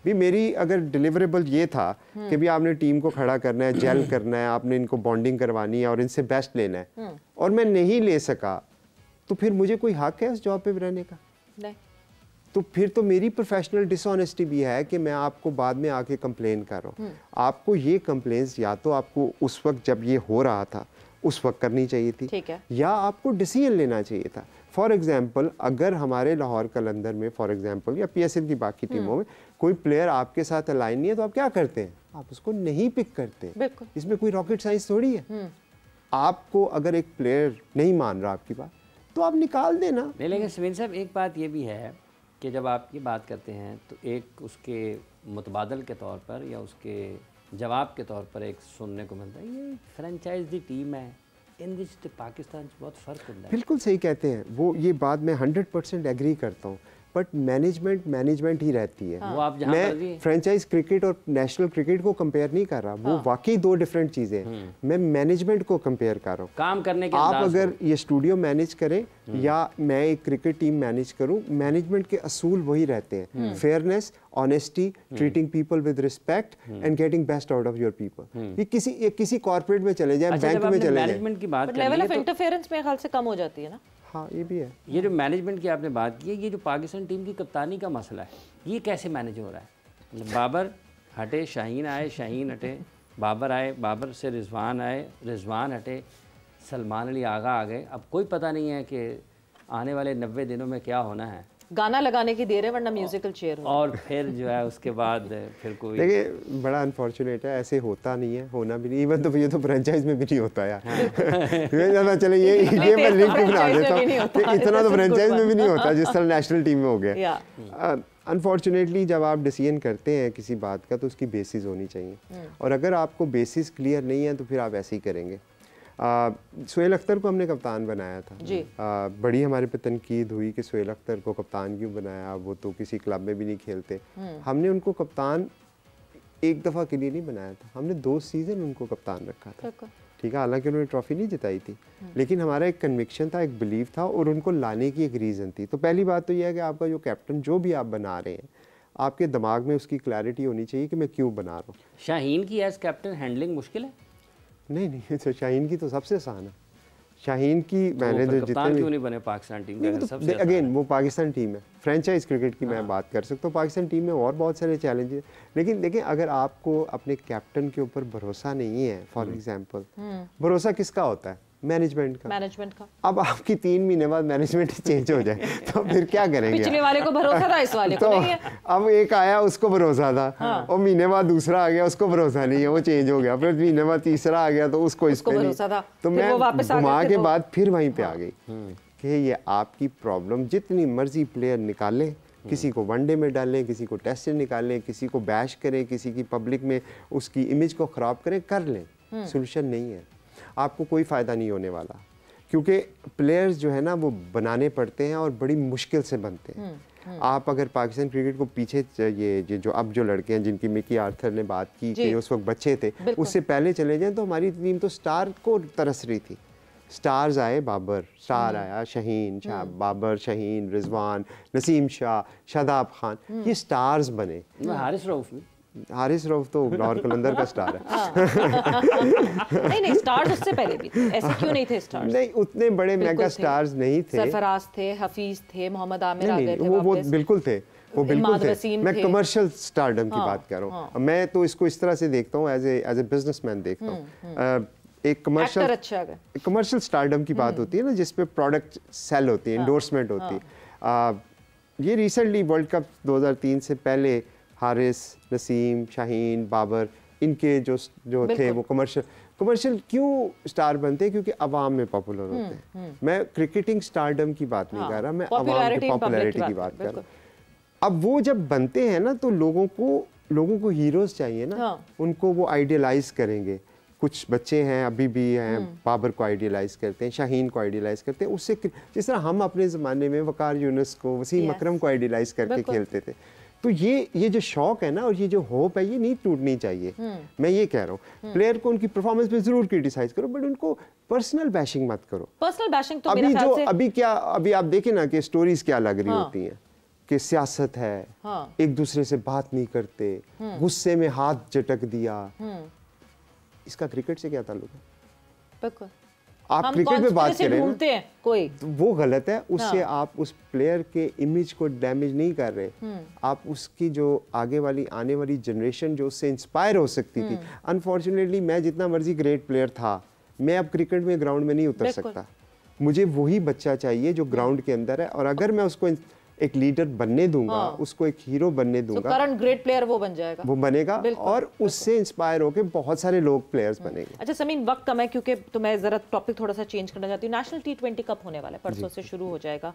[SPEAKER 3] भी मेरी अगर डिलीवरेबल ये था कि भी आपने टीम को खड़ा करना है, जेल करना है, आपने इनको बॉन्डिंग करवानी है और इनसे बेस्ट लेना है, और मैं नहीं ले सका, तो फिर मुझे कोई हक है उस जॉब पे रहने का?
[SPEAKER 1] नहीं।
[SPEAKER 3] तो फिर तो मेरी प्रोफेशनल डिसऑनेस्टी भी है कि मैं आपको बाद में आके कंप्लेन कर रहा हूँ। आपको ये कंप्लेंट्स या तो आपको उस वक्त जब ये हो रहा था उस वक्त करनी चाहिए थी,
[SPEAKER 1] ठीक है,
[SPEAKER 3] या आपको डिसीजन लेना चाहिए था। फॉर एग्जाम्पल, अगर हमारे लाहौर कलंदर में फॉर एग्जाम्पल या PSL की बाकी टीमों में कोई प्लेयर आपके साथ अलाइन नहीं है, तो आप क्या करते हैं? आप उसको नहीं पिक करते। इसमें कोई रॉकेट साइंस थोड़ी है। आपको अगर एक प्लेयर नहीं मान रहा आपकी बात, तो आप निकाल देना।
[SPEAKER 2] नहीं, लेकिन समीर साहब एक बात ये भी है कि जब आप ये बात करते हैं तो एक उसके मुतबादल के तौर पर या उसके जवाब के तौर पर एक सुनने को मिलता है, ये फ्रेंचाइज दी टीम है, इन दिस पाकिस्तान बहुत फ़र्क होता है।
[SPEAKER 3] बिल्कुल सही कहते हैं वो, ये बात मैं 100% एग्री करता हूँ, बट मैनेजमेंट ही रहती है।
[SPEAKER 2] वो आप
[SPEAKER 3] मैं फ्रेंचाइज क्रिकेट और नेशनल क्रिकेट को कंपेयर नहीं कर रहा, वो वाकई दो डिफरेंट चीज़ें हैं। मैं मैनेजमेंट को कंपेयर कर रहा हूँ।
[SPEAKER 2] काम करने के
[SPEAKER 3] आप अगर ये स्टूडियो मैनेज करें या मैं एक क्रिकेट टीम मैनेज करूं, मैनेजमेंट के असूल वही रहते हैं, fairness, honesty, treating people with respect and getting best out of your people. ये किसी कॉर्पोरेट में चले जाए, बैंक में चले जाए,
[SPEAKER 2] मैनेजमेंट की बात
[SPEAKER 1] लेवल ऑफ इंटरफेरेंस मेरे ख्याल से कम हो जाती है ना।
[SPEAKER 3] हाँ, ये भी है।
[SPEAKER 2] ये जो मैनेजमेंट की आपने बात की है, ये जो पाकिस्तान टीम की कप्तानी का मसला है, ये कैसे मैनेज हो रहा है? बाबर हटे, शाहीन आए, शाहीन हटे, बाबर आए, बाबर से रिजवान आए, रिजवान हटे, सलमान अली आगा आ गए। अब कोई पता नहीं है कि आने वाले 90 दिनों में क्या होना है।
[SPEAKER 1] गाना लगाने की देर है वरना म्यूजिकल चेयर हो।
[SPEAKER 2] और फिर जो है उसके बाद फिर कोई
[SPEAKER 3] देखिए बड़ा अनफॉर्चुनेट है, ऐसे होता नहीं है, होना भी नहीं। इवन तो ये तो फ्रेंचाइज में भी नहीं होता यार। चले ये मैं लिंक बना देता हूँ कि इतना तो फ्रेंचाइज में भी नहीं होता जिस तरह नेशनल टीम में हो गया। अनफॉर्चुनेटली जब आप डिसीजन करते हैं किसी बात का तो उसकी बेसिस होनी चाहिए, और अगर आपको बेसिस क्लियर नहीं है तो फिर आप ऐसे ही करेंगे। सोहेल अख्तर को हमने कप्तान बनाया था
[SPEAKER 1] जी।
[SPEAKER 3] बड़ी हमारे पे तनकीद हुई कि सोहेल अख्तर को कप्तान क्यों बनाया, वो तो किसी क्लब में भी नहीं खेलते। हमने उनको कप्तान एक दफ़ा के लिए नहीं बनाया था, हमने 2 सीज़न उनको कप्तान रखा था। ठीक है, हालांकि उन्होंने ट्रॉफी नहीं जिताई थी, लेकिन हमारा एक कन्विक्शन था, एक बिलीव था, और उनको लाने की एक रीज़न थी। तो पहली बात तो यह है कि आपका जो कैप्टन जो भी आप बना रहे हैं, आपके दिमाग में उसकी क्लैरिटी होनी चाहिए कि मैं क्यों बना रहा हूँ।
[SPEAKER 2] शाहीन की एज कैप्टन हैंडलिंग मुश्किल है?
[SPEAKER 3] नहीं, तो शाहीन की तो सबसे आसान है। शाहीन की मैंने जो
[SPEAKER 2] कप्तान क्यों नहीं बने पाकिस्तान टीम के? सबसे
[SPEAKER 3] अगेन वो पाकिस्तान टीम है, फ्रेंचाइज क्रिकेट की मैं बात कर सकता हूँ। पाकिस्तान टीम में और बहुत सारे चैलेंज हैं, लेकिन देखिए अगर आपको अपने कैप्टन के ऊपर भरोसा नहीं है, फॉर एग्जांपल भरोसा किसका होता है? मैनेजमेंट का। अब आपकी 3 महीने बाद मैनेजमेंट चेंज हो जाए तो फिर क्या करेंगे?
[SPEAKER 1] पिछले वाले को भरोसा था, इस वाले को नहीं है।
[SPEAKER 3] अब एक आया उसको भरोसा था, और महीने बाद दूसरा आ गया उसको भरोसा नहीं है, वो चेंज हो गया। फिर महीने बाद तीसरा आ गया तो उसको इस पे
[SPEAKER 1] भरोसा था,
[SPEAKER 3] तो मैं घुमा के बाद फिर वहीं पे आ गई कि ये आपकी प्रॉब्लम। जितनी मर्जी प्लेयर निकालें, किसी को वनडे में डालें, किसी को टेस्ट में निकालें, किसी को बैश करें, किसी की पब्लिक में उसकी इमेज को ख़राब करें, कर लें, सोल्यूशन नहीं है, आपको कोई फ़ायदा नहीं होने वाला। क्योंकि प्लेयर्स जो है ना वो बनाने पड़ते हैं और बड़ी मुश्किल से बनते हैं। आप अगर पाकिस्तान क्रिकेट को पीछे ये जो अब जो लड़के हैं जिनकी मिकी आर्थर ने बात की कि उस वक्त बच्चे थे, उससे पहले चले जाएं तो हमारी टीम तो स्टार को तरस रही थी। स्टार्स आए, बाबर स्टार आया, शाहीन बाबर, शाहीन, रिजवान, नसीम शाह, शादाब खान, ये स्टार्स बने। हारिस रऊफ तो लाहौर कलंदर का स्टार है।
[SPEAKER 1] नहीं स्टार्स उससे पहले भी थे, ऐसे क्यों नहीं थे स्टार्स?
[SPEAKER 3] नहीं उतने बड़े मेगा स्टार्स नहीं थे।
[SPEAKER 1] सरफराज थे, हफीज थे, मोहम्मद आमिर आ गए थे,
[SPEAKER 3] वो बिल्कुल थे, वो बिल्कुल थे। मैं कमर्शियल स्टारडम की बात कर रहा हूँ। मैं तो इसको इस तरह से देखता हूँ, एज ए बिजनेसमैन देखता हूँ। एक कमर्शियल स्टारडम की बात होती है ना, जिसपे प्रोडक्ट सेल होती है, एंडोर्समेंट होती है। ये रिसेंटली वर्ल्ड कप 2003 से पहले हारिस, नसीम, शाहीन, बाबर, इनके जो थे वो कमर्शियल क्यों स्टार बनते हैं? क्योंकि अवाम में पॉपुलर होते हैं। मैं क्रिकेटिंग स्टारडम की बात नहीं कर रहा, मैं अवाम की पॉपुलैरिटी की बात कर रहा हूँ। अब वो जब बनते हैं ना तो लोगों को हीरोज चाहिए ना, उनको वो आइडियलाइज करेंगे। कुछ बच्चे हैं अभी भी हैं, बाबर को आइडियलाइज करते हैं, शाहीन को आइडियलाइज करते हैं, उससे जिस तरह हम अपने ज़माने में वकार यूनुस को, वसीम अकरम को आइडियलाइज करके खेलते थे। तो ये जो शौक है ना और ये जो होप है, ये नहीं टूटनी चाहिए। मैं ये कह रहा हूँ, प्लेयर को उनकी परफॉर्मेंस पे जरूर क्रिटिसाइज करो, बट उनको पर्सनल बैशिंग मत करो।
[SPEAKER 1] पर्सनल बैशिंग तो मेरे ख्याल से
[SPEAKER 3] अभी आप देखें ना कि स्टोरीज क्या लग रही होती हैं कि सियासत है, एक दूसरे से बात नहीं करते, गुस्से में हाथ झटक दिया। इसका क्रिकेट से क्या ताल्लुक है?
[SPEAKER 1] बिल्कुल
[SPEAKER 3] आप क्रिकेट में बात करें
[SPEAKER 1] ना, कोई
[SPEAKER 3] तो वो गलत है। उससे आप उस प्लेयर के इमेज को डैमेज नहीं कर रहे, आप उसकी जो आगे वाली आने वाली जनरेशन जो उससे इंस्पायर हो सकती थी। अनफॉर्चुनेटली मैं जितना मर्जी ग्रेट प्लेयर था, मैं अब क्रिकेट में ग्राउंड में नहीं उतर सकता। मुझे वही बच्चा चाहिए जो ग्राउंड के अंदर है, और अगर मैं उसको एक लीडर बनने दूंगा, उसको एक हीरो बनने दूंगा,
[SPEAKER 1] करंट ग्रेट प्लेयर वो बन जाएगा,
[SPEAKER 3] वो बनेगा, और उससे इंस्पायर होकर बहुत सारे लोग प्लेयर्स बनेंगे।
[SPEAKER 1] अच्छा समीन, वक्त कम है क्योंकि तो मैं जरा टॉपिक थोड़ा सा चेंज करना चाहती हूँ। नेशनल T20 कप होने वाला है, परसों से शुरू हो जाएगा।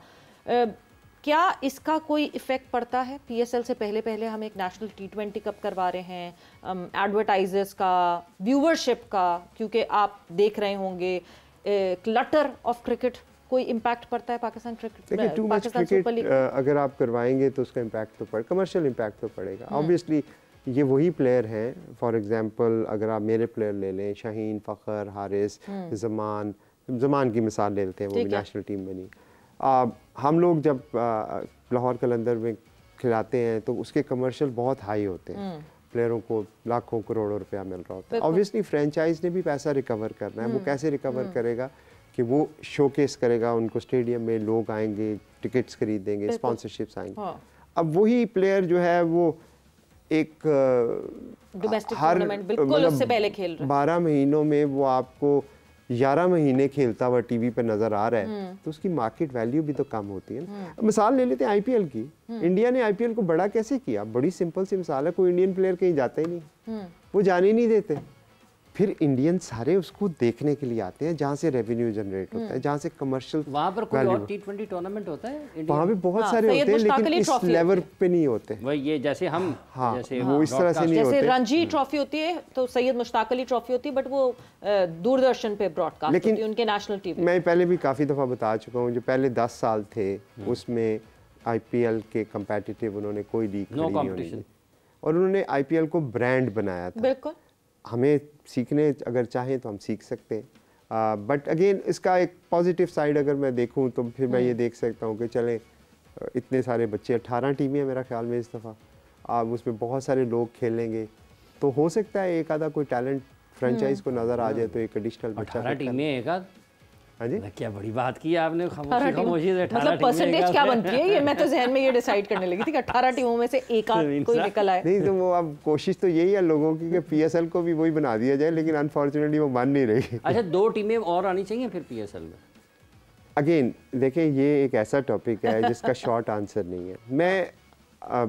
[SPEAKER 1] क्या इसका कोई इफेक्ट पड़ता है? PSL से पहले हम एक नेशनल T20 कप करवा रहे हैं, एडवर्टाइजर्स का, व्यूअरशिप का, क्योंकि आप देख रहे होंगे क्लटर ऑफ क्रिकेट, कोई इम्पैक्ट पड़ता है पाकिस्तान क्रिकेट?
[SPEAKER 3] देखिए टू मच क्रिकेट अगर आप करवाएंगे तो उसका इम्पैक्ट तो पड़ेगा, कमर्शियल इम्पैक्ट तो पड़ेगा। ऑब्वियसली ये वही प्लेयर हैं, फॉर एग्जांपल अगर आप मेरे प्लेयर ले लें, शाहीन, फ़खर, हारिस, ज़मान की मिसाल ले लेते हैं, वो भी नेशनल टीम बनी। हम लोग जब लाहौर कलंदर में खिलाते हैं तो उसके कमर्शियल बहुत हाई होते हैं, प्लेयरों को लाखों करोड़ों रुपया मिल रहा होता है। ऑब्वियसली फ्रेंचाइज ने भी पैसा रिकवर करना है, वो कैसे रिकवर करेगा कि वो शोकेस करेगा, उनको स्टेडियम में लोग आएंगे, टिकट्स खरीदेंगे, स्पॉन्सरशिप्स आएंगे। अब वही प्लेयर जो है वो एक
[SPEAKER 1] डोमेस्टिक टूर्नामेंट बिल्कुल उससे पहले खेल रहा है।
[SPEAKER 3] 12 महीनों में वो आपको 11 महीने खेलता हुआ टीवी पे नजर आ रहा है, तो उसकी मार्केट वैल्यू भी तो कम होती है ना। मिसाल ले लेते हैं आईपीएल की। इंडिया ने आईपीएल को बड़ा कैसे किया? बड़ी सिंपल सी मिसाल है, कोई इंडियन प्लेयर कहीं जाता ही नहीं, वो जाने ही नहीं देते। फिर इंडियन सारे उसको देखने के लिए आते हैं, जहाँ से रेवेन्यू जनरेट होता है, जहाँ से कमर्शियल।
[SPEAKER 2] वहाँ पर कोई और T20 टूर्नामेंट होता है?
[SPEAKER 3] वहाँ पे बहुत सारे होते हैं, लेकिन इस लेवल पे नहीं होते।
[SPEAKER 2] वही ये जैसे हम, जैसे
[SPEAKER 3] वो इस तरह से नहीं
[SPEAKER 1] जैसे
[SPEAKER 3] होते।
[SPEAKER 1] रणजी ट्रॉफी होती है तो सैयद मुश्ताक अली ट्रॉफी होती है, बट वो दूरदर्शन पे ब्रॉडकास्ट होती है, उनके नेशनल टीवी।
[SPEAKER 3] मैं पहले भी काफ़ी दफ़ा बता चुका हूँ, जो पहले 10 साल थे उसमें आईपीएल के कंपेटिटिव उन्होंने कोई लीग खड़ी नहीं होने दी, और उन्होंने आईपीएल को ब्रांड बनाया था।
[SPEAKER 1] बिल्कुल,
[SPEAKER 3] हमें सीखने अगर चाहें तो हम सीख सकते हैं, बट अगेन इसका एक पॉजिटिव साइड अगर मैं देखूं तो फिर मैं ये देख सकता हूं कि चले इतने सारे बच्चे, 18 टीमें हैं मेरा ख्याल में इस दफ़ा, अब उसमें बहुत सारे लोग खेलेंगे, तो हो सकता है एक आधा कोई टैलेंट फ्रेंचाइज को नज़र आ जाए तो एक एडिशनल बच्चा।
[SPEAKER 2] 18 टीमें एक आध,
[SPEAKER 3] हाँ जी,
[SPEAKER 2] क्या बड़ी बात की आपने, खामोशी से 18
[SPEAKER 1] मतलब परसेंटेज क्या बनती है ये मैं तो जहन में ये डिसाइड करने लगी थी कि 18 टीमों में से एक आध कोई निकल आए।
[SPEAKER 3] नहीं तो वो अब कोशिश तो यही है लोगों की कि पीएसएल को भी वही बना दिया जाए, लेकिन अनफॉर्चुनेटली वो मान नहीं रही।
[SPEAKER 2] अच्छा, 2 टीमें और आनी चाहिए फिर पीएसएल में?
[SPEAKER 3] अगेन देखें, ये एक ऐसा टॉपिक है जिसका शॉर्ट आंसर नहीं है। मैं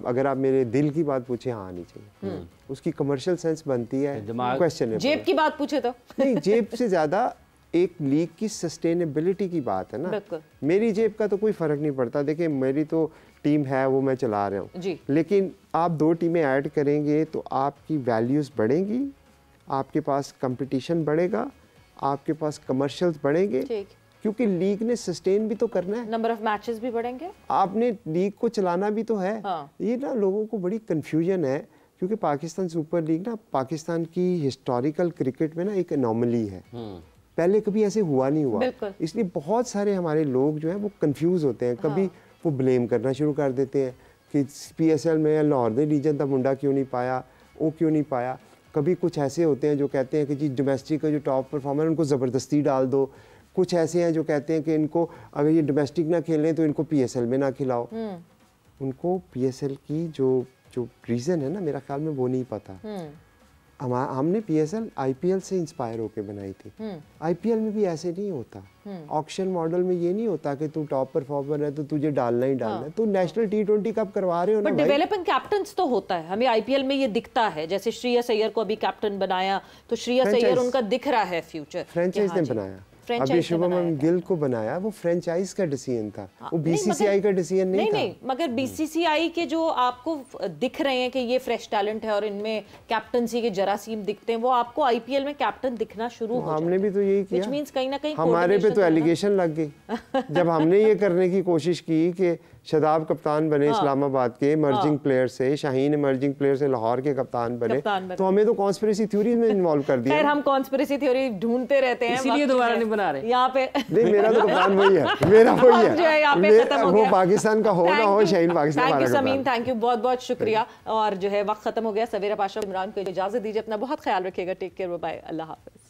[SPEAKER 3] अगर आप मेरे दिल की बात पूछे, हाँ आनी चाहिए, उसकी कमर्शियल सेंस बनती है, क्वेश्चन है।
[SPEAKER 1] जेब की बात पूछे तो
[SPEAKER 3] नहीं, जेब से ज्यादा एक लीग की सस्टेनेबिलिटी की बात है ना। मेरी जेब का तो कोई फर्क नहीं पड़ता, देखिए मेरी तो टीम है, वो मैं चला रहा हूँ, लेकिन आप 2 टीमें ऐड करेंगे तो आपकी वैल्यूज बढ़ेंगी, आपके पास कंपटीशन बढ़ेगा, आपके पास कमर्शियल्स बढ़ेंगे, क्योंकि लीग ने सस्टेन भी तो करना है,
[SPEAKER 1] नंबर ऑफ मैचेस भी बढ़ेंगे,
[SPEAKER 3] आपने लीग को चलाना भी तो है। ये ना लोगों को बड़ी कंफ्यूजन है, क्योंकि पाकिस्तान सुपर लीग ना पाकिस्तान की हिस्टोरिकल क्रिकेट में ना एक एनोमली है, पहले कभी ऐसे हुआ नहीं हुआ, इसलिए बहुत सारे हमारे लोग जो हैं वो कंफ्यूज होते हैं। कभी वो ब्लेम करना शुरू कर देते हैं कि पीएसएल में लाहौर दे रीजन का मुंडा क्यों नहीं पाया, वो क्यों नहीं पाया। कभी कुछ ऐसे होते हैं जो कहते हैं कि जी डोमेस्टिक का जो टॉप परफॉर्मर उनको ज़बरदस्ती डाल दो, कुछ ऐसे हैं जो कहते हैं कि इनको अगर ये डोमेस्टिक ना खेलें तो इनको पीएसएल में ना खिलाओ। उनको पीएसएल की जो रीज़न है ना, मेरा ख्याल में वो नहीं पता। हमने पीएसएल आईपीएल से इंस्पायर होकर बनाई थी। आईपीएल में भी ऐसे नहीं होता, ऑक्शन मॉडल में ये नहीं होता कि तू टॉप परफॉर्मर है तो तुझे डालना ही डालना है। तो नेशनल T20 कप करवा रहे हो ना भाई।
[SPEAKER 1] डेवलपिंग कैप्टन्स तो होता है, हमें आईपीएल में ये दिखता है, जैसे श्रेयस अय्यर को अभी कैप्टन बनाया, तो श्रेयस अय्यर उनका दिख रहा है फ्यूचर।
[SPEAKER 3] फ्रेंचाइज ने बनाया, अभी शुभमन गिल को बनाया, वो फ्रेंचाइज का डिसीजन था, वो बीसीसीआई का डिसीजन नहीं था।
[SPEAKER 1] नहीं, मगर बीसीसीआई के जो आपको दिख रहे हैं कि ये फ्रेश टैलेंट है और इनमें कैप्टनसी के जरासीम दिखते हैं, वो आपको आईपीएल में कैप्टन दिखना शुरू हो
[SPEAKER 3] हमने भी तो यही किया,
[SPEAKER 1] व्हिच मींस कहीं ना कहीं
[SPEAKER 3] हमारे पे तो एलिगेशन लग गई जब हमने ये करने की कोशिश की कि शादाब कप्तान बने इस्लामाबाद के इमर्जिंग प्लेयर से, शाहीन इमर्जिंग प्लेयर से लाहौर के कप्तान बने, तो हमें तो कॉन्स्पिरेसी थ्योरी में इन्वॉल्व कर दिया।
[SPEAKER 1] खैर हम कॉन्स्पिरेसी थ्योरी ढूंढते रहते हैं,
[SPEAKER 2] इसीलिए दोबारा नहीं बना रहे
[SPEAKER 1] यहाँ पे।
[SPEAKER 3] नहीं, मेरा तो कप्तान वही है, मेरा वही है, वो पाकिस्तान का हो ना हो, शाहीन पाकिस्तान हमारा कप्तान।
[SPEAKER 1] समीन, थैंक यू, बहुत बहुत शुक्रिया। और जो है वक्त खत्म हो गया, सवेरा पाशा इमरान को इजाजत दीजिए, अपना बहुत ख्याल रखिएगा, टेक केयर, बाय, अल्लाह हाफिज।